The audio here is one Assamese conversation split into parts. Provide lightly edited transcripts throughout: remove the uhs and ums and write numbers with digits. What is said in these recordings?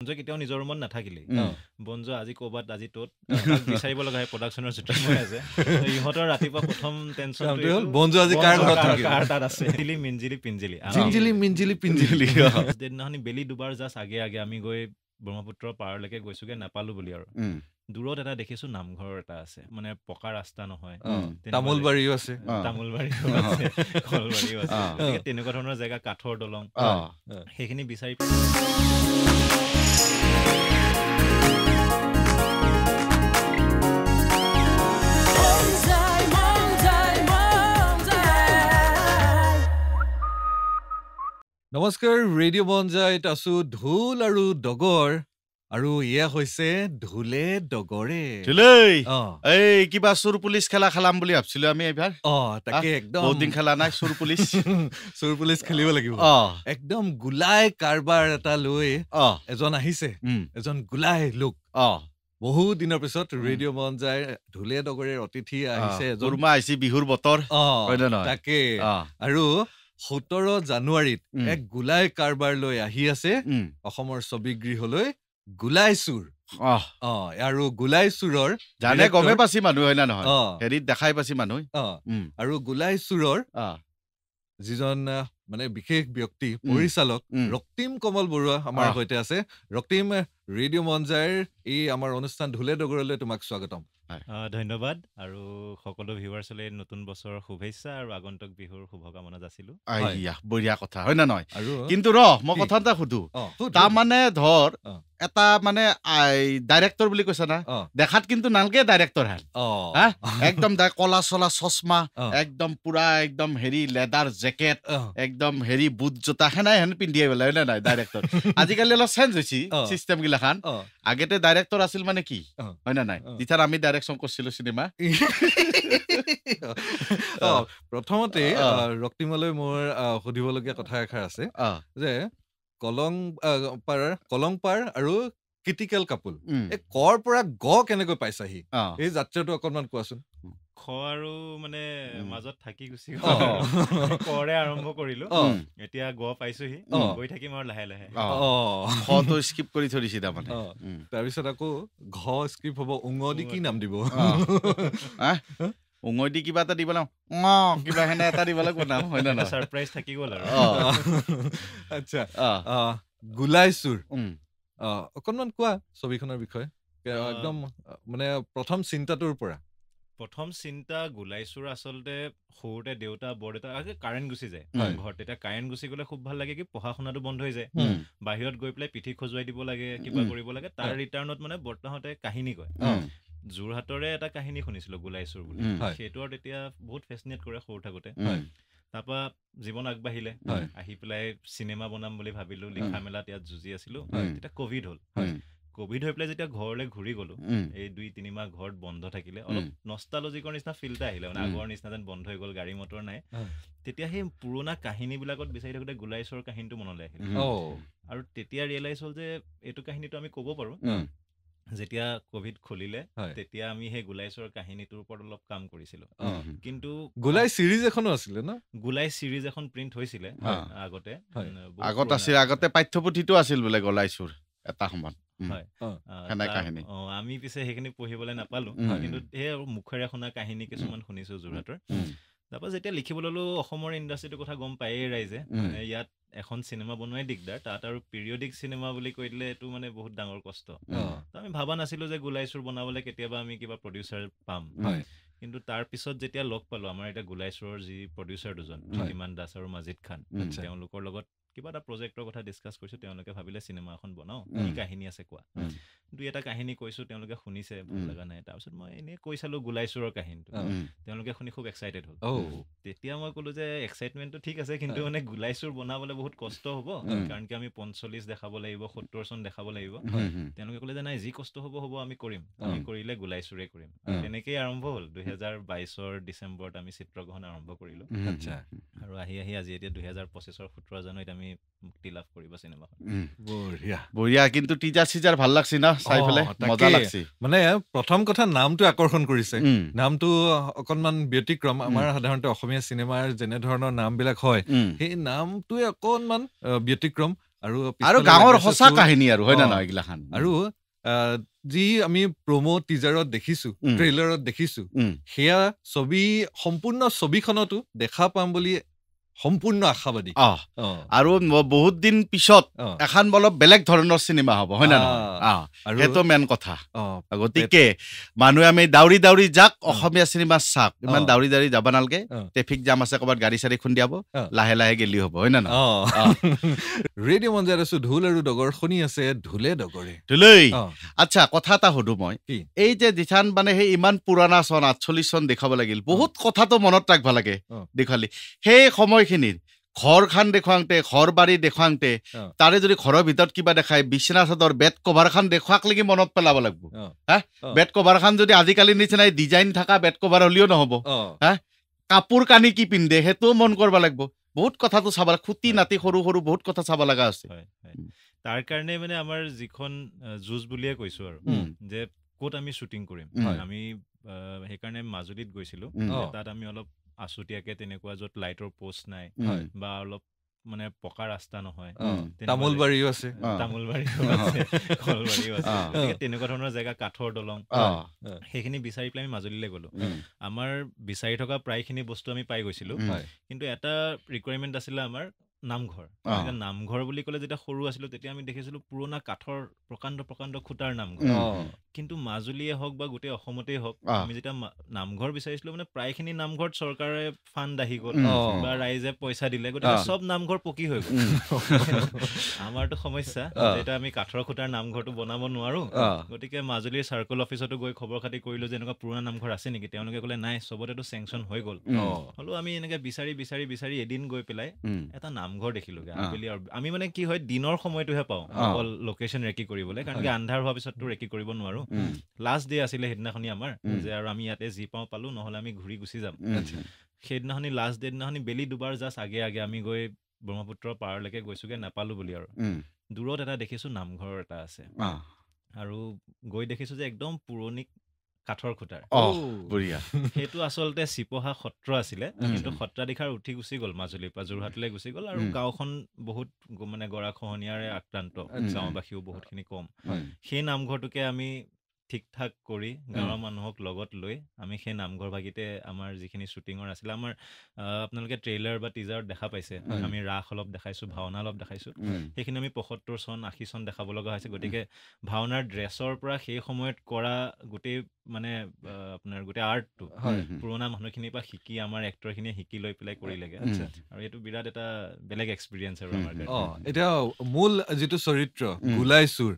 বঞ্জ কেতিয়াও নিজৰ ৰুমত নাথাকিলেই বঞ্জ আজি ক'ৰবাত আজি ত'ত বিচাৰিব লগা হয় প্ৰডাকশ্যনৰ শ্বুটিং হৈ আছে ইহঁতৰ ৰাতিপুৱা প্ৰথম টেনশ্যনটো হ'ল বঞ্জ আজি কাৰ তাত আছে মিঞ্জিলি পিঞ্জিলি সেইদিনাখনি বেলি দুবাৰ জাষ্ট আগে আগে আমি গৈ ব্ৰহ্মপুত্ৰ পাৰলৈকে গৈছোগে নাপালো বুলি আৰু দূৰত এটা দেখিছো নামঘৰ এটা আছে মানে পকা ৰাস্তা নহয় তামোলবাৰীও আছে কলবাৰীও আছে তেনেকুৱা ধৰণৰ জেগা কাঠৰ দলং সেইখিনি বিচাৰি নমস্কাৰ ৰেডিঅ' বঞ্জাইত আছো ঢোল আৰু ডগৰ আৰু এয়া হৈছে ঢোলে ডগৰে এই কিবা চোৰ পুলিচ খেলা খেলাম বুলি ভাবছিলো আমি এইবাৰ তাকে একদম বহুত দিন খেলা নাই চোৰ পুলিচ খেলিব লাগিব একদম গুলাই কাৰবাৰ এটা লৈ এজন আহিছে এজন গুলাই লোক বহুত দিনৰ পিছত ৰেডিঅ' বঞ্জাই ঢোলে ডগৰে অতিথি আহিছে বিহুৰ বতৰ তাকে আৰু 17 জানুৱাৰীত এক গুলাই কাৰবাৰ লৈ আহি আছে অসমৰ ছবিগৃহলৈ গুলাই চুৰ আৰু গুলাই চুৰৰ জানে গমে পাছি মানুহ হয় না নহয় হেৰিত দেখাই পাছি মানুহ আৰু গুলাই চুৰৰ যিজন মানে বিশেষ ব্যক্তি পৰিচালক ৰক্তিম কমল বৰুৱা আমাৰ সৈতে আছে ৰক্তিম ৰেডিঅ' বঞ্জাইৰ এই আমাৰ অনুষ্ঠান ঢোলে ডগৰলৈ তোমাক স্বাগতম ধন্যবাদ আৰু সকলো ভিউৱাৰ্ছলৈ নতুন বছৰৰ শুভেচ্ছা আৰু আগন্তুক বিহুৰ শুভকামনা যাচিলো বঢ়িয়া কথা হয় না নহয় কিন্তু মই কথা এটা সুধো তাৰমানে ধৰ এটা মানে ডাইৰেক্টৰ বুলি কৈছে না দেখাত কিন্তু নালগে ডাইৰেক্টৰ হেন একদম কলা চলা চশমা একদম পুৰা একদম হেৰি লেডাৰ জেকেট একদম হেৰি বুট জোতা হেনাই হেন পিন্ধি আহিব লাগে নাই ডাইৰেক্টৰ আজিকালি অলপ চেঞ্জ হৈছে চিষ্টেম গিলাখান আগতে ডাইৰেক্টৰ আছিল মানে কি হয় না নাই যেতিয়া আমি ডাইৰেকশ্যন কৰিছিলো চিনেমা প্ৰথমতে ৰক্তিমলৈ মোৰ সুধিবলগীয়া কথা এষাৰ আছে যে কলংপাৰ আৰু ক্ৰিটিকেল কাপুল এই কৰ পৰা কেনেকৈ পাইছাহি এই যাত্ৰাটো অকণমান কোৱাচোন খ আৰু মানে মাজত থাকি গুচি কৰে আৰম্ভ কৰিলো এতিয়া পাইছোহি গৈ থাকিম আৰু লাহে লাহে স্কিপ কৰি থৈ দিছে তাৰমানে তাৰপিছত আকৌ স্কিপ হ'ব উঙদি কি নাম দিব উঙদি কিবা এটা দিব কিবা হেনে এটা দিব লাগিব নাম হয় না সাৰপ্ৰাইজ থাকি গ'ল আৰু আচ্ছা গুলাই চুৰ অকণমান কোৱা ছবিখনৰ বিষয়ে একদম মানে প্ৰথম চিন্তাটোৰ পৰা প্ৰথম চিন্তা গুলাই চুৰ আচলতে সৰুতে দেউতা বৰদেউতা কাৰেণ্ট গুচি যায় ঘৰত তেতিয়া কাৰেণ্ট গুচি গ'লে খুব ভাল লাগে কি পঢ়া শুনাটো বন্ধ হৈ যায় বাহিৰত গৈ পেলাই পিঠি খজুৱাই দিব লাগে কিবা কৰিব লাগে তাৰ ৰিটাৰ্ণত মানে বৰ্তাহঁতে কাহিনী কয় যোৰহাটৰে এটা কাহিনী শুনিছিলো গুলাই চুৰ বুলি সেইটো আৰু তেতিয়া বহুত ফেচিনেট কৰে সৰু থাকোতে তাৰপৰা জীৱন আগবাঢ়িলে আহি পেলাই চিনেমা বনাম বুলি ভাবিলো লিখা মেলাত ইয়াত যুঁজি আছিলো তেতিয়া কভিড হ'ল কভিড হৈ পেলাই যেতিয়া ঘৰলৈ ঘূৰি গলো এই 2-3 মাহ ঘৰত বন্ধ থাকিলে অলপ নষ্টালজিকৰ নিচিনা ফিল এটা আহিলে মানে আগৰ নিচিনা যেন বন্ধ হৈ গ'ল গাড়ী মটৰ নাই তেতিয়া সেই পুৰণা কাহিনীবিলাকত বিচাৰি থাকোঁতে গুলাই চুৰৰ কাহিনীটো মনলৈ আহিল আৰু তেতিয়া ৰিয়েলাইজ হ'ল যে এইটো কাহিনীটো আমি ক'ব পাৰোঁ যেতিয়া কভিড খুলিলে তেতিয়া আমি সেই গুলাই চুৰৰ কাহিনীটোৰ ওপৰত অলপ কাম কৰিছিলো কিন্তু গুলাই সিৰিজ এখনো আছিলে ন গুলাই সিৰিজ এখন প্ৰিন্ট হৈছিলে আগতে পাঠ্যপুথিটো আছিল বোলে গুলাই চুৰ এটা সময়ত আমি পিছে সেইখিনি পঢ়িবলৈ নাপালো কিন্তু সেই মুখেৰে শুনা কাহিনী কিছুমান শুনিছো যোৰহাটৰ তাৰপৰা যেতিয়া লিখিব ললো অসমৰ ইণ্ডাষ্ট্ৰিটোৰ কথা গম পায়েই ৰাইজে ইয়াত এখন চিনেমা বনোৱাই দিগদাৰ তাত আৰু পিৰিয়ডিক চিনেমা বুলি কৈ দিলে এইটো মানে বহুত ডাঙৰ কষ্ট আমি ভাবা নাছিলো যে গুলাই চুৰ বনাবলৈ কেতিয়াবা আমি কিবা প্ৰডিউচাৰ পাম কিন্তু তাৰ পিছত যেতিয়া লগ পালো আমাৰ এতিয়া গুলাই চুৰৰ যি প্ৰডিউচাৰ দুজন ইমান দাস আৰু মাজিদ খান তেওঁলোকৰ লগত কিবা এটা প্ৰজেক্টৰ কথা ডিছকাছ কৰিছো তেওঁলোকে ভাবিলে চিনেমা এখন বনাও কি কাহিনী আছে কোৱা দুই এটা কাহিনী কৈছো তেওঁলোকে শুনিছে ভাল লগা নাই তাৰপিছত মই এনেই কৈ চালো গুলাই চুৰৰ কাহিনীটো তেওঁলোকে শুনি খুব এক্সাইটেড হ'ল তেতিয়া মই ক'লো যে এক্সাইটমেণ্টটো ঠিক আছে কিন্তু মানে গুলাই চুৰ বনাবলৈ বহুত কষ্ট হ'ব কাৰণ কি আমি 45 দেখাব লাগিব 70 চন দেখাব লাগিব তেওঁলোকে ক'লে যে নাই যি কষ্ট হ'ব আমি কৰিম আমি কৰিলে গুলাই চুৰে কৰিম তেনেকেই আৰম্ভ হ'ল 2022ৰ ডিচেম্বৰত আমি চিত্ৰগ্ৰহণ আৰম্ভ কৰিলো আৰু আহি আজি এতিয়া 2025ৰ 17 জানুৱাৰীত আমি মুক্তি লাভ কৰিব চিনেমাখন বঢ়িয়া কিন্তু টিজাৰ সিজাৰ ভাল লাগছে না চাই ফেলে মজা লাগছে মানে প্ৰথম কথা নামটো আকৰ্ষণ কৰিছে নামটো অকনমান ব্যতিক্ৰম আমাৰ সাধাৰণতে অসমীয়া চিনেমাৰ যেনে ধৰণৰ নামবিলাক হয় সেই নামটোৱে অকনমান ব্যতিক্ৰম আৰু গাঁৱৰ সঁচা কাহিনী আৰু হয় না নহয় এইগিলাখান আৰু যি আমি প্ৰমো টিজাৰত দেখিছো ট্ৰেইলাৰত দেখিছো সেয়া সম্পূৰ্ণ ছবিখনতো দেখা পাম বুলি সম্পূৰ্ণ আশাবাদী আৰু বহুত দিন পিছত এখন অলপ বেলেগ ধৰণৰ চিনেমা হ'ব হয় না নহয় সেইটো মেইন কথা গতিকে মানুহে আমি দাউৰি দাউৰি যাক অসমীয়া চিনেমা চাওক ইমান দাউৰি দাউৰি যাব নালাগে ট্ৰেফিক জাম আছে ক'ৰবাত গাড়ী চাড়ী খুন্দিয়াব লাহে লাহে গেলি হ'ব হয় না নহয় ৰেডিঅ' মঞ্জাত আছো ঢোল আৰু ডগৰ শুনি আছে ঢোলে ডগৰে ঢোলেই আচ্ছা কথা এটা সুধো মই এই যে যিখান মানে সেই ইমান পুৰণা চন 48 চন দেখাব লাগিল বহুত কথাটো মনত ৰাখিব লাগে দেখালি সেই সময়খিনিৰ ঘৰ খান দেখুৱাওঁতে ঘৰ বাৰী দেখুৱাওঁতে তাৰে যদি ঘৰৰ ভিতৰত কিবা দেখায় বিছনা চাদৰ বেড কভাৰ খান দেখুৱাক লাগি মনত পেলাব লাগিব হা বেড কভাৰ খান যদি আজিকালি নিচিনাই ডিজাইন থকা বেড কভাৰ হ'লেও নহ'ব হা কাপোৰ কানি কি পিন্ধে সেইটোও মন কৰিব লাগিব বহুত কথাটো চাব খুটি নাতি সৰু সৰু বহুত কথা চাব লগা আছে তাৰ কাৰণে মানে আমাৰ যিখন যুঁজ বুলিয়ে কৈছো আৰু যে ক'ত আমি শ্বুটিং কৰিম আমি সেইকাৰণে মাজুলীত গৈছিলো তাত আমি অলপ আছুতীয়াকে তেনেকুৱা য'ত লাইটৰ পোষ্ট নাই বা অলপ মানে পকা ৰাস্তা নহয় তামোলবাৰীও আছে তেনেকুৱা ধৰণৰ জেগা কাঠৰ দলং সেইখিনি বিচাৰি পেলাই আমি মাজুলীলৈ গ'লো আমাৰ বিচাৰি থকা প্ৰায়খিনি বস্তু আমি পাই গৈছিলো কিন্তু এটা ৰিকুৱাৰমেণ্ট আছিলে আমাৰ নামঘৰ নামঘৰ বুলি ক'লে যেতিয়া সৰু আছিলো তেতিয়া আমি দেখিছিলো পুৰণা কাঠৰ প্ৰকাণ্ড প্ৰকাণ্ড খুঁটাৰ নামঘৰ কিন্তু মাজুলীয়ে হওক বা গোটেই অসমতেই হওক আমি যেতিয়া নামঘৰ বিচাৰিছিলো মানে প্ৰায়খিনি নামঘৰত চৰকাৰে ফাণ্ড আহি গ'ল বা ৰাইজে পইচা দিলে গতিকে চব নামঘৰ পকী হৈ গ'ল আমাৰতো সমস্যা যেতিয়া আমি কাঠৰ খুঁটাৰ নামঘৰটো বনাব নোৱাৰো গতিকে মাজুলীৰ চাৰ্কল অফিচতো গৈ খবৰ খাতি কৰিলো যে এনেকুৱা পুৰণা নামঘৰ আছে নেকি তেওঁলোকে ক'লে নাই চবতেতো চেংচন হৈ গ'ল হ'লেও আমি এনেকে বিচাৰি বিচাৰি বিচাৰি এদিন গৈ পেলাই এটা নামঘৰ দেখিলোগে আবেলি আৰু আমি মানে কি হয় দিনৰ সময়টোহে পাওঁ অকল লোকেশ্যন ৰেকি কৰিবলৈ কাৰণ কি আন্ধাৰ হোৱাৰ পিছততো ৰেকি কৰিব নোৱাৰো লাষ্ট ডে আছিলে সেইদিনাখনি আমাৰ যে আৰু আমি ইয়াতে যি পাওঁ পালো নহ'লে আমি ঘূৰি গুচি যাম সেইদিনাখনি লাষ্ট ডে দিনাখনি বেলি দুবাৰ জাষ্ট আগে আগে আমি গৈ ব্ৰহ্মপুত্ৰৰ পাৰলৈকে গৈছোগে নাপালো বুলি আৰু দূৰত এটা দেখিছো নামঘৰ এটা আছে আৰু গৈ দেখিছো যে একদম পুৰণি কাঠৰ খুঁটাৰ সেইটো আচলতে চিপহা সত্ৰ আছিলে কিন্তু সত্ৰাধিকাৰ উঠি গুচি গ'ল মাজুলীৰ পৰা যোৰহাটলৈ গুচি গ'ল আৰু গাঁওখন বহুত মানে গৰাখহনীয়াৰে আক্ৰান্ত গাঁওবাসীও বহুতখিনি কম সেই নামঘৰটোকে আমি ঠিক ঠাক কৰি গাঁৱৰ মানুহক লগত লৈ আমি সেই নামঘৰ ভাগিতে আমাৰ যিখিনি শ্বুটিঙৰ আছিলে আমাৰ আপোনালোকে ট্ৰেইলাৰ বা টিজাৰত দেখা পাইছে আমি ৰাস অলপ দেখাইছো ভাওনা অলপ দেখাইছো সেইখিনি আমি ৭৫ চন ৮০ চন দেখাব লগা হৈছে গতিকে ভাওনাৰ ড্ৰেছৰ পৰা সেই সময়ত কৰা গোটেই মানে আপোনাৰ গোটেই আৰ্টটো পুৰণা মানুহখিনিৰ পৰা শিকি আমাৰ এক্টৰখিনিয়ে শিকি লৈ পেলাই কৰিলেগে আৰু এইটো বিৰাট এটা বেলেগ এক্সপিৰিয়েঞ্চ আৰু আমাৰ কাৰণে এতিয়া মূল যিটো চৰিত্ৰ গোলাইচুৰ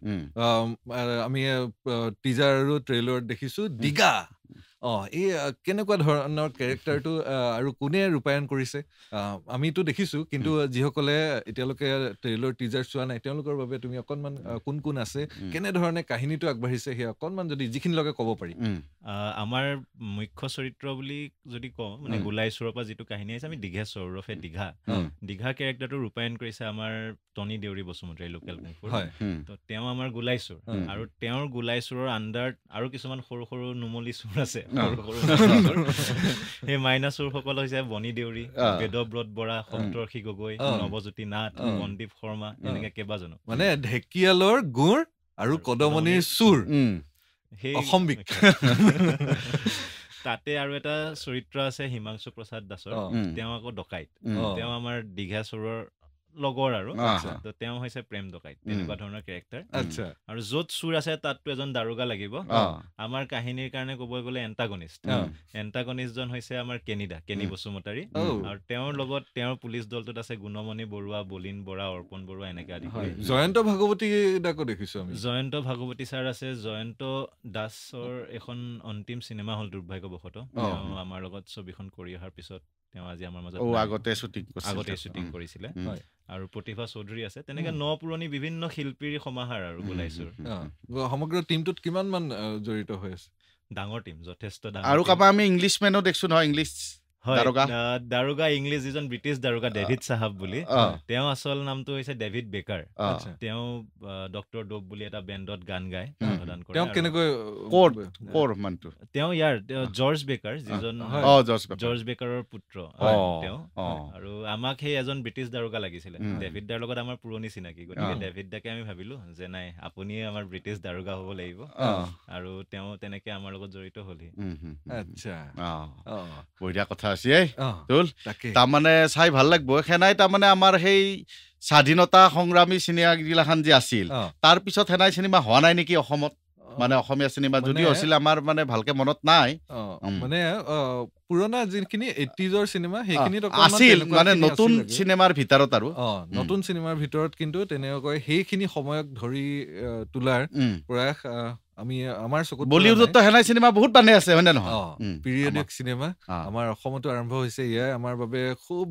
আমি টিজাৰ আৰু ট্ৰেইলাৰত দেখিছো দিগা এই কেনেকুৱা ধৰণৰ কেৰেক্টাৰটো আৰু কোনে ৰূপায়ণ কৰিছে আমিতো দেখিছো কিন্তু যিসকলে এতিয়ালৈকে ট্ৰেইলাৰ টিজাৰ চোৱা নাই তেওঁলোকৰ বাবে তুমি অকণমান কোন কোন আছে কেনেধৰণে কাহিনীটো আগবাঢ়িছে সেই অকণমান যদি যিখিনিলৈকে ক'ব পাৰি আমাৰ মুখ্য চৰিত্ৰ বুলি যদি কওঁ মানে গোলাইচুৰৰ পৰা যিটো কাহিনী আছে আমি দীঘেশ্বৰ ওৰফে দীঘা কেৰেক্টাৰটো ৰূপায়ণ কৰিছে আমাৰ টনি দেউৰী বসুমতাৰী লোকেল কুংফুৰ তো তেওঁ আমাৰ গোলাইচুৰ আৰু তেওঁৰ গোলাইচুৰৰ আণ্ডাৰত আৰু কিছুমান সৰু সৰু নুমলী চুৰ আছে সেই মাইনা চুৰসকল হৈছে বনি দেউৰী বেদব্ৰত বৰা সপ্তৰ্ষি গগৈ নৱজ্যোতি নাথ মনদীপ শৰ্মা এনেকে কেইবাজনো মানে ঢেকিয়ালৰ গুৰ আৰু কদমনিৰ চুৰ সেই অসম তাতে আৰু এটা চৰিত্ৰ আছে হিমাংশু প্ৰসাদ দাসৰ তেওঁ আকৌ ডকাইত তেওঁ আমাৰ দীঘা চুৰৰ লগৰ আৰু তো তেওঁ হৈছে প্ৰেম ডকাইত তেনেকুৱা ধৰণৰ কেৰেক্টাৰ আৰু য'ত চুৰ আছে তাততো এজন দাৰোগা লাগিব আমাৰ কাহিনীৰ কাৰণে ক'ব গ'লে এণ্টাগনিষ্টজন হৈছে আমাৰ কেনি বসুমতাৰী আৰু তেওঁৰ লগত তেওঁৰ পুলিচ দলটোত আছে গুণমণি বৰুৱা বলিন বৰা অৰ্পণ বৰুৱা এনেকে আদি জয়ন্ত ভাগৱতী দাকো দেখিছো আমি জয়ন্ত ভাগৱতী ছাৰ আছে জয়ন্ত দাসৰ এখন অন্তিম চিনেমা হ'ল দুৰ্ভাগ্যবশতঃ তেওঁ আমাৰ লগত ছবিখন কৰি অহাৰ পিছত তেওঁ আজি আমাৰ মাজত আগতে শ্বুটিং কৰিছিলে আৰু প্ৰতিভা চৌধুৰী আছে তেনেকে পুৰণি বিভিন্ন শিল্পীৰ সমাহাৰ আৰু গোলাইচুৰ সমগ্ৰ টিমটোত কিমান মান জড়িত হৈ আছে ডাঙৰ টিম যথেষ্ট ডাঙৰ আৰু কাবা আমি ইংলিছ মেনো দেখছো নহয় ইংলিছ দাৰোগা ইংলিছ যিজন ব্ৰিটিছ দাৰোগা ডেভিড চাহাব বুলি, তেওঁ আচল নামটো হৈছে ডেভিড বেকাৰ। তেওঁ ডক্টৰ ডোপ বুলি এটা বেণ্ডত গান গায়, প্ৰদান কৰে। তেওঁ ইয়াৰ জৰ্জ বেকাৰ, যিজন জৰ্জ বেকাৰৰ পুত্ৰ তেওঁ। আৰু আমাক সেই এজন ব্ৰিটিছ দাৰোগা লাগিছিলে, ডেভিড দাৰ লগত আমাৰ পুৰণি চিনাকি, গতিকে ডেভিড দাকে আমি ভাবিলো যে নাই আপুনিয়ে আমাৰ ব্ৰিটিছ দাৰোগা হ'ব লাগিব, আৰু তেওঁ তেনেকে আমাৰ লগত জড়িত হলহি। বঢ়িয়া কথা আছে। তাৰমানে চাই ভাল লাগব। সেনাই তাৰমানে আমাৰ সেই স্বাধীনতা সংগ্ৰামী চিনেমাগিলাখান যে আছিল, তাৰ পিছত সেনাই চিনেমা হোৱা নাই নেকি অসমত? মানে অসমীয়া চিনেমা যদিও আছিল, আমাৰ মানে ভালকে মনত নাই। মানে পুৰণা যিখিনি 80s চিনেমা সেইখিনি আছিল, মানে নতুন চিনেমাৰ ভিতৰত আৰু নতুন চিনেমাৰ ভিতৰত কিন্তু তেনেকৈ সেইখিনি সময়ক ধৰি তোলাৰ প্ৰয়াস আমি আমাৰ চকুত বলিউডতো সেনাই চিনেমা বহুত বানে আছে, হয় নে নহয়? পিৰিয়ডিক চিনেমা আমাৰ অসমতো আৰম্ভ হৈছে। এয়াই আমাৰ বাবে খুব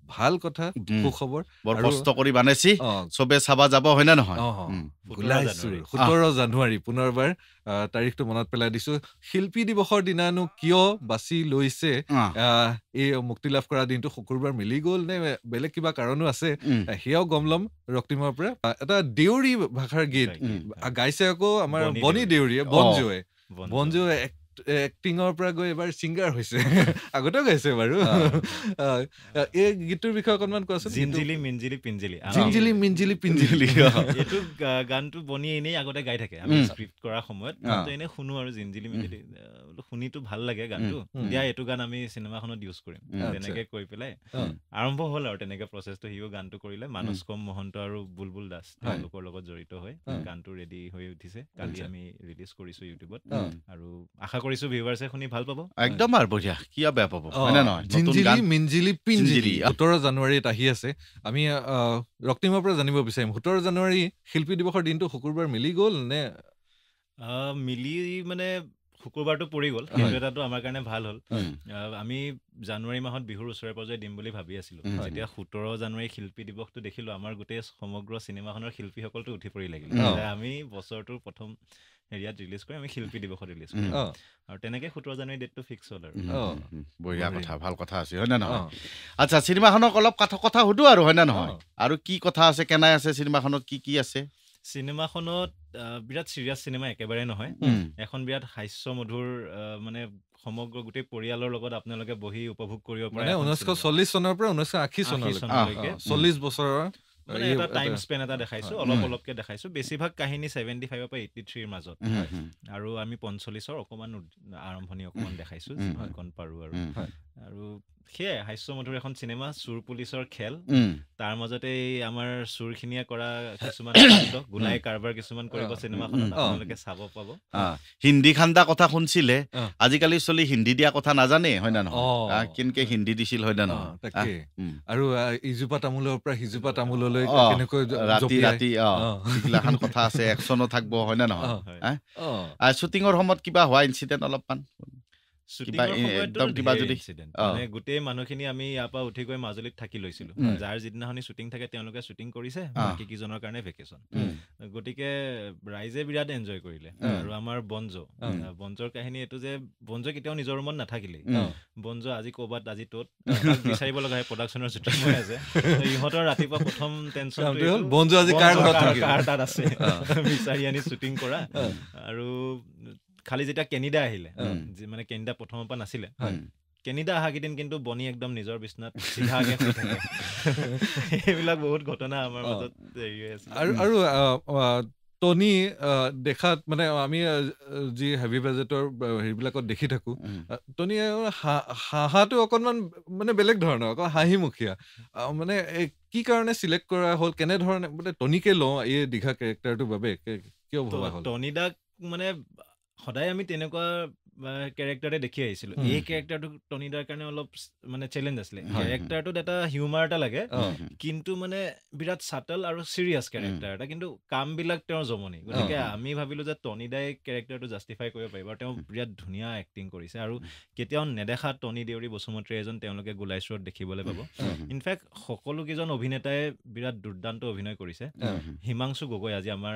ভাল কথা, সুখবৰ। বৰ কষ্ট কৰি বানাইছি, চবে চাবা যাব, হয় নে নহয়? 17 জানুৱাৰী পুনৰবাৰ তাৰিখটো মনত পেলাই দিছো। শিল্পী দিৱসৰ দিনানো কিয় বাছি লৈছে এই মুক্তি লাভ কৰা দিনটো শুকুৰবাৰ মিলি গ'ল নে বেলেগ কিবা কাৰণো আছে, সেয়াও গম ল'ম ৰক্তিমৰ পৰা। এটা দেউৰী ভাষাৰ গীত গাইছে আকৌ আমাৰ বনি দেউৰীয়ে, বনজুৱে এক্টিঙৰ পৰা গৈ এবাৰ ছিংগাৰ হৈছে, আগতেও গাইছে বাৰু। এই গীতটোৰ বিষয়ে অকণমান কোৱাচোন। জিঞ্জিলি মিঞ্জিলি পিঞ্জিলি, জিঞ্জিলি মিঞ্জিলি পিঞ্জিলি। এইটো গানটো বনি এনেই আগতে গাই থাকে, আমি স্ক্ৰিপ্ট কৰাৰ সময়ত এনেই শুনো আৰু জিঞ্জিলি মিঞ্জিলি শুনিতো ভাল লাগে গানটো, দিয়া এইটো গান আমি চিনেমাখনত ইউজ কৰিম, তেনেকে কৈ পেলাই আৰম্ভ হ'ল আৰু তেনেকে প্ৰচেছটো। সিও গানটো কৰিলে, মানস কম মহন্ত আৰু বুলবুল দাস তেওঁলোকৰ লগত জড়িত হৈ গানটো ৰেডি হৈ উঠিছে। কালি আমি ৰিলিজ কৰিছো ইউটিউবত, আৰু আশা কৰিছো ভিউৱাৰ্ছে শুনি ভাল পাব। একদম আৰু বঢ়িয়া, কিয় বেয়া পাব, হয় নে নহয়? জিঞ্জিলি মিঞ্জিলি পিঞ্জিলি 17 জানুৱাৰীত আহি আছে। আমি ৰক্তিমৰ পৰা জানিব বিচাৰিম, 17 জানুৱাৰী শিল্পী দিৱসৰ দিনটো শুকুৰবাৰ মিলি গ'ল নে? মিলি মানে শুকুৰবাৰটো পৰি গ'ল, সেইটো এটাটো আমাৰ কাৰণে ভাল হ'ল। আমি জানুৱাৰী মাহত বিহুৰ ওচৰে পাজৰে দিম বুলি ভাবি আছিলো। যেতিয়া 17 জানুৱাৰী শিল্পী দিৱসটো দেখিলো, আমাৰ গোটেই সমগ্ৰ চিনেমাখনৰ শিল্পীসকলটো উঠি পৰি লাগিল যে আমি বছৰটোৰ প্ৰথম হেৰিয়াত ৰিলিজ কৰি আমি শিল্পী দিৱসত ৰিলিজ কৰিম, আৰু তেনেকে 17 জানুৱাৰী ডেটটো ফিক্স হ'ল। আৰু বঢ়িয়া কথা, ভাল কথা আছে, হয় নে নহয়? আচ্ছা, চিনেমাখনক অলপ কথা সুধো আৰু, হয় নে নহয়? আৰু কি কথা আছে, কেনাই আছে চিনেমাখনত, কি আছে? চিনেমাখনত বিৰাট চিৰিয়াছ চিনেমা একেবাৰে নহয়, এখন বিৰাট হাস্যমধুৰ, মানে সমগ্ৰ গোটেই পৰিয়ালৰ লগত আপোনালোকে বহি উপভোগ কৰিব পাৰে। 1940 চনৰ পৰা 1980 চনলৈকে 40 বছৰৰ মানে এটা টাইম স্পেন এটা দেখাইছো, অলপকে দেখাইছো। বেছিভাগ কাহিনী 75 পৰা 83 ৰ মাজত, আৰু আমি 45ৰ অকমান আৰম্ভণি অকমান দেখাইছো যিমান পাৰো। আৰু সেয়াই হাস্যমধুৰ এখন চিনেমা, চুৰ পুলিচৰ খেল, তাৰ মাজতে আমাৰ চুৰখিনিয়ে কৰা কিছুমান গোলাই কাৰবাৰ কিছুমান কৰিব চিনেমাখনত, আপোনালোকে চাব পাব। হিন্দী খান্দা কথা শুনছিলে, আজিকালি চলি হিন্দী দিয়া কথা নাজানে, হয় নে নহয়? কেনেকে হিন্দী দিছিল, হয় নে নহয়? আৰু ইজোপা তামোলৰ পৰা সিজোপা তামোললৈ কেনেকৈ ৰাতি এইগিলাখান কথা আছে, একচনো থাকব, হয় নে নহয়? শ্বুটিঙৰ সময়ত কিবা হোৱা ইনচিডেণ্ট অলপমান? গোটেই মানুহখিনি আমি ইয়াৰ পৰা উঠি গৈ মাজুলীত থাকি লৈছিলো। যাৰ যিদিনাখনি শ্বুটিং থাকে তেওঁলোকে শ্বুটিং কৰিছে, বাকী কেইজনৰ কাৰণে ভেকেশ্যন। গতিকে ৰাইজে বিৰাট এনজয় কৰিলে। আৰু আমাৰ বঞ্জৰ কাহিনী এইটো যে বঞ্জ কেতিয়াও নিজৰ ৰুমত নাথাকিলেই, বঞ্জ আজি ক'ৰবাত, আজি ত'ত বিচাৰিব লগা হয়, প্ৰডাকশ্যনৰ শ্বুটিং হৈ আছে। ইহঁতৰ ৰাতিপুৱা প্ৰথম টেনচন বঞ্জ আজি কাৰ তাত আছে বিচাৰি আনি শ্বুটিং কৰা। আৰু খালি যেতিয়া কেনিডা আহিলে, মানে কেনিডা প্ৰথমৰ পৰা নাছিলে, কেনিডা অহা কেইদিন কিন্তু বনি একদম নিজৰ বিচনাত চিধাকে শুই থাকে। এইবিলাক বহুত ঘটনা আমাৰ মাজত হেৰি হৈ আছে। আৰু টনি দেখাত মানে আমি যি হেভি বাজেটৰ হেৰিবিলাকত দেখি থাকো, টনি হাঁহাটো অকণমান মানে বেলেগ ধৰণৰ, অকণ হাঁহিমুখীয়া। মানে কি কাৰণে চিলেক্ট কৰা হ'ল, কেনেধৰণে মানে টনিকে লওঁ এই দীঘা কেৰেক্টাৰটোৰ বাবে কিয় ভবা হ'ল? টনিদাক মানে সদায় আমি তেনেকুৱা কেৰেক্টাৰে দেখি আহিছিলো। এই কেৰেক্টাৰটো টনিদাৰ কাৰণে অলপ মানে চেলেঞ্জ আছিলে। কেৰেক্টাৰটোত এটা হিউমাৰ এটা লাগে, কিন্তু মানে বিৰাট চাটল আৰু চিৰিয়াছ কেৰেক্টাৰ এটা, কিন্তু কামবিলাক তেওঁৰ জমনি। গতিকে আমি ভাবিলো যে টনিদাই কেৰেক্টাৰটো জাষ্টিফাই কৰিব পাৰিব, আৰু তেওঁ বিৰাট ধুনীয়া এক্টিং কৰিছে। আৰু কেতিয়াও নেদেখা টনি দেউৰী বসুমতী এজন তেওঁলোকে গোলাইশ্বৰত দেখিবলৈ পাব। ইনফেক্ট সকলো কেইজন অভিনেতাই বিৰাট দুৰ্দান্ত অভিনয় কৰিছে। হিমাংশু গগৈ আজি আমাৰ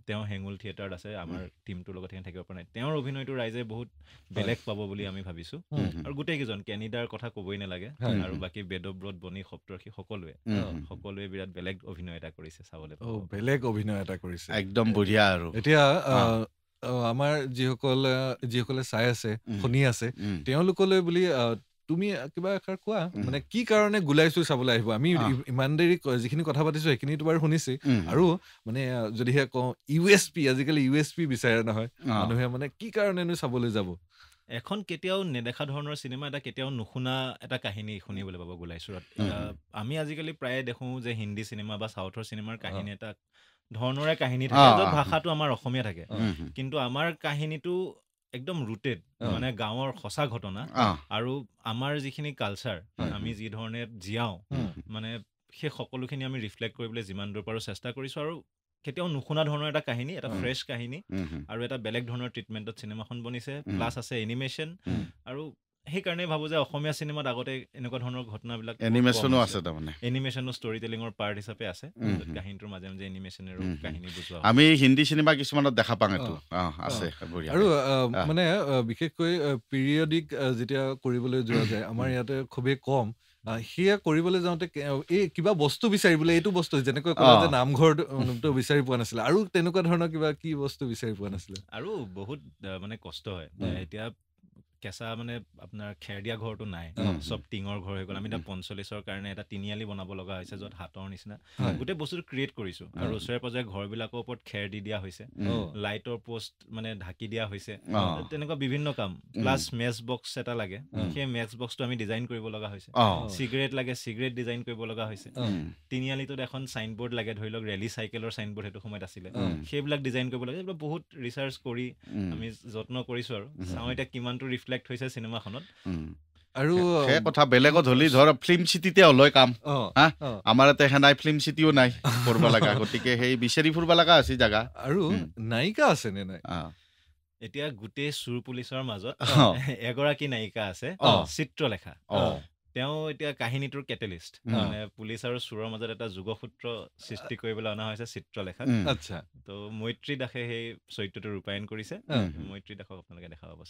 তেওঁ হেঙুল থিয়েটাৰত আছে, আমাৰ টিমটোৰ লগত থাকিব পৰা নাই, তেওঁৰ অভিনয়টো ৰাইজে বহুত বেলেগ পাব বুলি আমি ভাবিছোঁ আৰু গোটেইকেইজন কেনিডাৰ কথা ক'বই নালাগে আৰু বাকী বেদব্ৰত বনি সপ্তৰ্ষি সকলোৱে বিৰাট বেলেগ অভিনয় এটা কৰিছে চাবলৈ বেলেগ অভিনয় এটা কৰিছে একদম বঢ়িয়া আৰু এতিয়া আমাৰ যিসকলে চাই আছে শুনি আছে তেওঁলোকলৈ বুলি তুমি কিবা এষাৰ কোৱা মানে কি কাৰণে গোলাইচুৰ চাবলৈ আহিব আমি ইমান দেৰি যিখিনি কথা পাতিছো সেইখিনিতো বাৰু শুনিছে আৰু মানে যদিহে কওঁ USP আজিকালি USP বিচাৰে নহয় মানুহে মানে কি কাৰণেনো চাবলৈ যাব এখন কেতিয়াও নেদেখা ধৰণৰ চিনেমা এটা কেতিয়াও নুশুনা এটা কাহিনী শুনিবলৈ পাব গোলাইচুৰত আমি আজিকালি প্ৰায়ে দেখোঁ যে হিন্দী চিনেমা বা চাউথৰ চিনেমাৰ কাহিনী এটা ধৰণৰে কাহিনী থাকে য'ত ভাষাটো আমাৰ অসমীয়া থাকে কিন্তু আমাৰ কাহিনীটো একদম ৰুটেড মানে গাঁৱৰ সঁচা ঘটনা আৰু আমাৰ যিখিনি কালচাৰ আমি যি ধৰণে জীয়াওঁ মানে সেই সকলোখিনি আমি ৰিফ্লেক্ট কৰিবলৈ যিমান দূৰ পাৰোঁ চেষ্টা কৰিছোঁ আৰু কেতিয়াও নুশুনা ধৰণৰ এটা কাহিনী এটা ফ্ৰেছ কাহিনী আৰু এটা বেলেগ ধৰণৰ ট্ৰিটমেণ্টত চিনেমাখন বনিছে প্লাছ আছে এনিমেশ্যন আৰু সেইকাৰণে ভাবোঁ যে অসমীয়া চিনেমাত আগতে এনেকুৱা ধৰণৰ ঘটনাবিলাক এনিমেশ্যনো আছে তাৰমানে এনিমেশ্যনো ষ্টৰি টেলিঙৰ পাৰ্ট হিচাপে আছে কাহিনীটোৰ মাজে মাজে এনিমেশ্যনেৰো কাহিনী বুজোৱা আমি হিন্দী চিনেমা কিছুমানত দেখা পাওঁ এইটো আছে আৰু মানে বিশেষকৈ পিৰিয়ডিক যেতিয়া কৰিবলৈ যোৱা যায় আমাৰ ইয়াতে খুবেই কম সেয়া কৰিবলৈ যাওঁতে এই কিবা বস্তু বিচাৰিবলৈ এইটো বস্তু যেনেকৈ ক'লা যে নামঘৰটো বিচাৰি পোৱা নাছিলে আৰু তেনেকুৱা ধৰণৰ কিবা কি বস্তু বিচাৰি পোৱা নাছিলে আৰু বহুত মানে কষ্ট হয় এতিয়া কেঁচা মানে আপোনাৰ খেৰ দিয়া ঘৰটো নাই চব টিঙৰ ঘৰ হৈ গ'ল আমি এতিয়া 45ৰ কাৰণে এটা তিনিআলি বনাব লগা হৈছে য'ত হাতৰ নিচিনা গোটেই বস্তুটো ক্ৰিয়েট কৰিছোঁ আৰু ওচৰে পাজৰে ঘৰবিলাকৰ ওপৰত খেৰ দি দিয়া হৈছে লাইটৰ পোষ্ট মানে ঢাকি দিয়া হৈছে তেনেকুৱা বিভিন্ন কাম প্লাছ মেচ বক্স এটা লাগে সেই মেচ বক্সটো আমি ডিজাইন কৰিব লগা হৈছে চিগাৰেট লাগে চিগাৰেট ডিজাইন কৰিব লগা হৈছে তিনিআলিটোত এখন চাইনবোৰ্ড লাগে ধৰি লওক ৰেলী চাইকেলৰ চাইনবোৰ্ড সেইটো সময়ত আছিলে সেইবিলাক ডিজাইন কৰিব লাগে এইবিলাক বহুত ৰিচাৰ্চ কৰি আমি যত্ন কৰিছোঁ আৰু চাওঁ এতিয়া কিমানটো ৰিফ্লেক্ট হৈছে চিনেমাখনত আৰু সেই কথা বেলেগত হ'লে ধৰ ফিল্ম চিটিতে হ'লে কাম আমাৰ ইয়াতে সেনাই ফিল্ম চিটিও নাই কৰিব লগা গতিকে সেই বিচাৰি ফুৰিব লগা আছে জাগা আৰু নায়িকা আছে নে নাই এতিয়া গোটেই চুৰ পুলিচৰ মাজত এগৰাকী নায়িকা আছে চিত্ৰলেখা তেওঁ এতিয়া কাহিনীটোৰ কেটেলিষ্ট মানে পুলিচ আৰু চোৰৰ মাজত এটা যোগসূত্ৰ সৃষ্টি কৰিবলৈ অনা হৈছে চিত্ৰলেখা আচ্ছা তো মৈত্ৰী দাসে সেই চৰিত্ৰটো ৰূপায়ণ কৰিছে মৈত্ৰী দাসক আপোনালোকে দেখা পাব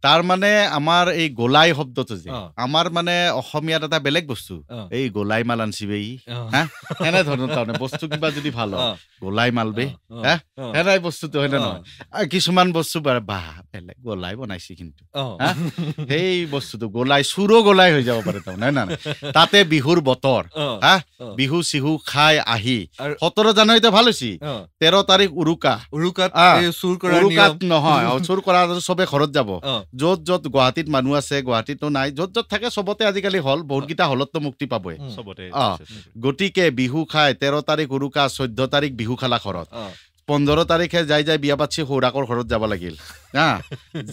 তাৰ মানে আমাৰ এই গোলাই শব্দটো যে আমাৰ মানে অসমীয়াত এটা বেলেগ বস্তু এই গোলাই মাল আনচিবেই এনে ধৰণৰ তাৰমানে বস্তু কিবা যদি ভাল হয় গোলাই মালবে সেনাই বস্তুটো হয় নে নহয় কিছুমান বস্তু বাহ বেলেগ গোলাই বনাইছে কিন্তু সেই বস্তুটো গোলাই চুৰো গোলাই হৈ যাব পাৰে তাৰমানে না তাতে বিহুৰ বতৰ বিহু চিহু খাই আহি 17 জানুৱাৰীতে ভাল হৈছে 13 তাৰিখ উৰুকাত নহয় চুৰ কৰা চবে ঘৰত যাব য'ত য'ত গুৱাহাটীত মানুহ আছে গুৱাহাটীতো নাই য'ত য'ত থাকে চবতে আজিকালি হল বহুতকেইটা হলততো মুক্তি পাবই গতিকে বিহু খাই 13 তাৰিখ উৰুকা 14 তাৰিখ বিহু খালা ঘৰত 15 তাৰিখে যাই বিয়া পাতছি সৌৰাকৰ ঘৰত যাব লাগিল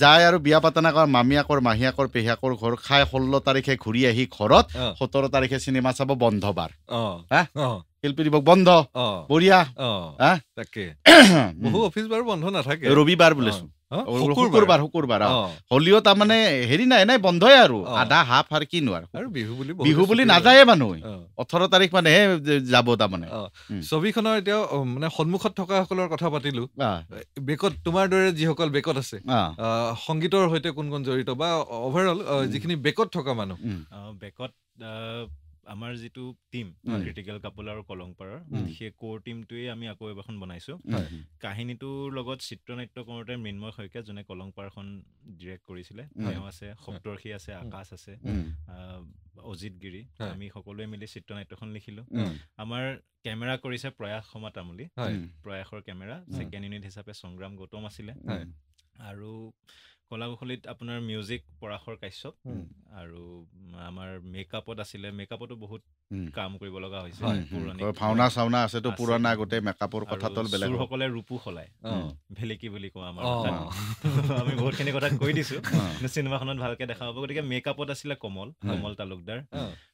যাই আৰু বিয়া পাতা নাকৰ মামীয়াকৰ মাহীয়াকৰ পেহীয়াকৰ ঘৰ খাই 16 তাৰিখে ঘূৰি আহি ঘৰত 17 তাৰিখে চিনেমা চাব বন্ধ বাৰ শিল্পী দিৱস বন্ধ বঢ়িয়া তাকে বহু অফিচ বাৰু বন্ধ নাথাকে ৰবিবাৰ বুলিছো শুকুৰবাৰ হলিও তাৰমানে হেৰি নাই নাই বন্ধই আৰু আধা হাফ আৰু কি নোৱাৰো আৰু বিহু বুলি নাযায়ে মানুহ 18 তাৰিখ মানেহে যাব তাৰমানে ছবিখনৰ এতিয়া মানে সন্মুখত থকা সকলৰ কথা পাতিলো বেকত তোমাৰ দৰে যিসকল বেকত আছে সংগীতৰ সৈতে কোন কোন জড়িত বা অভাৰঅল যিখিনি বেকত থকা মানুহ বেকত আমাৰ যিটো টিম ক্ৰিটিকেল কাপল আৰু কলংপাৰৰ সেই কোৰ টিমটোৱে আমি আকৌ এখন বনাইছো কাহিনীটোৰ লগত চিত্ৰনাট্য কৰোঁতে মৃন্ময় শইকীয়া যোনে কলংপাৰখন ডিৰেক্ট কৰিছিলে তেওঁ আছে সপ্তৰ্ষি আছে আকাশ আছে অজিত গিৰি আমি সকলোৱে মিলি চিত্ৰনাট্যখন লিখিলো আমাৰ কেমেৰা কৰিছে প্ৰয়াস শৰ্মা তামুলী প্ৰয়াসৰ কেমেৰা ছেকেণ্ড ইউনিট হিচাপে সংগ্ৰাম গৌতম আছিলে আৰু কলাকুশলীত আপোনাৰ মিউজিক পৰাশৰ কাশ্যপ আৰু আমাৰ মেকআপত আছিলে মেকআপতো বহুত কাম কৰিব লগা হৈছে ভাওনা চাওনা আছেতো পুৰণা গোটেই মেকআপৰ কথাটো বেলেগ সকলে ৰূপো সলায় ভেলেকি বুলি কওঁ আমাৰ আমি বহুতখিনি কথা কৈ দিছো চিনেমাখনত ভালকে দেখা পাব গতিকে মেকআপত আছিলে কমল তালুকদাৰ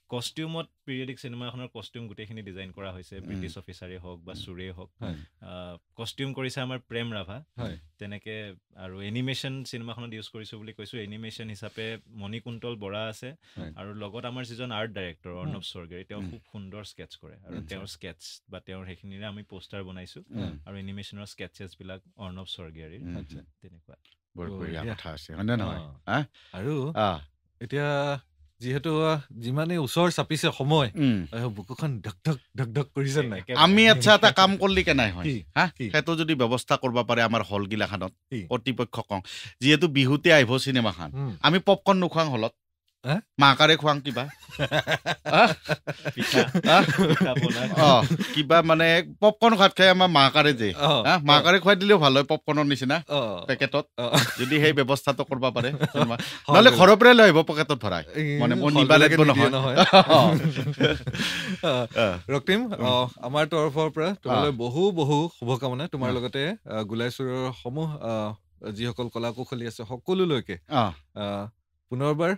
কষ্টিউমত পিৰিয়ডিক চিনেমা এখনৰ কষ্টিউম গোটেইখিনি ডিজাইন কৰা হৈছে ব্ৰিটিছ অফিচাৰেই হওক বা চুৰেই হওক কষ্টিউম কৰিছে আমাৰ প্ৰেম ৰাভা তেনেকে আৰু এনিমেশ্যন চিনেমাখনত ইউজ কৰিছোঁ বুলি কৈছোঁ এনিমেশ্যন হিচাপে মণিকুন্তল বৰা আছে আৰু লগত আমাৰ যিজন আৰ্ট ডাইৰেক্টৰ অৰ্ণৱ স্বৰ্গীয়াৰী তেওঁ খুব সুন্দৰ স্কেটছ কৰে আৰু তেওঁৰ স্কেটছ বা তেওঁৰ সেইখিনিৰে আমি পোষ্টাৰ বনাইছোঁ আৰু এনিমেশ্যনৰ স্কেটছেছবিলাক অৰ্ণৱ স্বৰ্গীয়াৰীৰ তেনেকুৱা কথা আছে হয়নে নহয় আৰু এতিয়া যিহেতু যিমানেই ওচৰ চাপিছে সময় বুকুখন ঢক ঢক ঢক ঢক কৰিছে নাই আমি আচ্ছা এটা কাম কৰিলি কেনাই হয় সেইটো যদি ব্যৱস্থা কৰিব পাৰে আমাৰ হলগিলাখানত কৰ্তৃপক্ষ কওঁ যিহেতু বিহুতে আহিব চিনেমাখন আমি পপকৰ্ণ নোখোৱাং হলত মাকাৰে খুৱাং কিবা কিবা মানে পপকৰ্ণ খোৱাত খাই আমাৰ মাকাৰে যে মাকাৰে খুৱাই দিলেও ভাল হয় পপকৰ্ণৰ নিচিনা পেকেটত যদি সেই ব্যৱস্থাটো কৰিব পাৰে নহলে ঘৰৰ পৰাই লৈ আহিব পেকেটত ভৰাই মানে ৰক্তিম আমাৰ তৰফৰ পৰা তোমালৈ বহু বহু শুভকামনা তোমাৰ লগতে গোলাইচুৰৰ সমূহ যিসকল কলা কৌশলী আছে সকলোলৈকে পুনৰবাৰ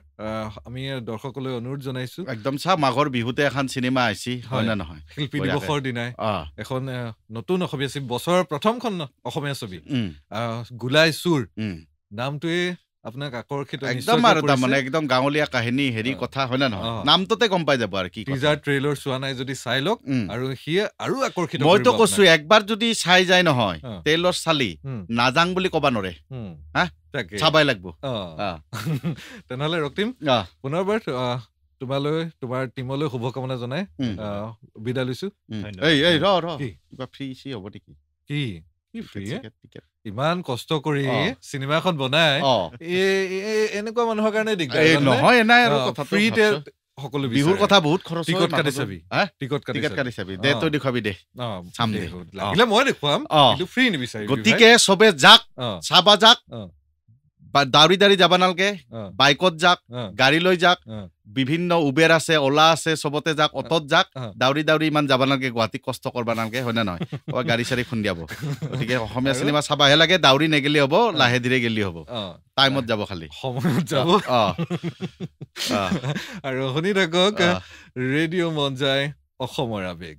আমি দৰ্শকলৈ অনুৰোধ জনাইছো একদম চা মাঘৰ বিহুতে এখন চিনেমা আহিছি হয় না নহয় শিল্পী দিৱসৰ দিনাই এখন নতুন অসমীয়া ছবি বছৰৰ প্ৰথমখন অসমীয়া ছবি গোলাইচুৰ নামটোৱে আপোনাক আকৰ্ষিত একদম আৰু মানে একদম গাঁৱলীয়া কাহিনী হেৰি কথা হয় না নহয় নামটোতে গম পাই যাব আৰু কি টিজাৰ ট্ৰেইলাৰ চোৱা নাই যদি চাই লওক আৰু সি আৰু আকৰ্ষিত মইতো কৈছো একবাৰ যদি চাই যায় নহয় ট্ৰেইলাৰ চালি নাজাং বুলি কবা নৰে চাবাই লাগব তেনেহলে ৰক্তিম পুনৰবাৰ তোমালৈ তোমাৰ টিমলৈ শুভকামনা জনাই বিদায় লৈছো কিবা ফ্ৰী হ'ব নেকি কি ইমান কষ্ট কৰি চিনেমা এখন বনাই এনেকুৱা মানুহৰ কাৰণে দিগদাৰ নহয় এনাই আৰু ফ্ৰীতে সকলো বিহুৰ কথা বহুত খৰচ টিকট কাটি চাবি টিকট কাটি চাবি দে তই দেখুৱাবি দে চাম দে লাগিলে মই দেখুৱাম কিন্তু ফ্ৰী নিবিচাৰি গতিকে চবে যাক চাবা যাক দাউৰি দাউৰি যাবা নালগে বাইকত যাক গাড়ী লৈ যাক বিভিন্ন উবেৰ আছে ওলা আছে চবতে যাক অটত যাক দাউৰি দাউৰি ইমান যাবা নালগে গুৱাহাটীত কষ্ট কৰবা নালগে হয় নে নহয় গাড়ী চাড়ী খুন্দিয়াব গতিকে অসমীয়া চিনেমা চাবাহে লাগে দাউৰি নেগেলি হ'ব লাহে ধীৰে গেলি হ'ব টাইমত যাব খালি সময়ত যাব আৰু শুনি থাকক ৰেডিঅ' মন যায় অসমৰ আৱেগ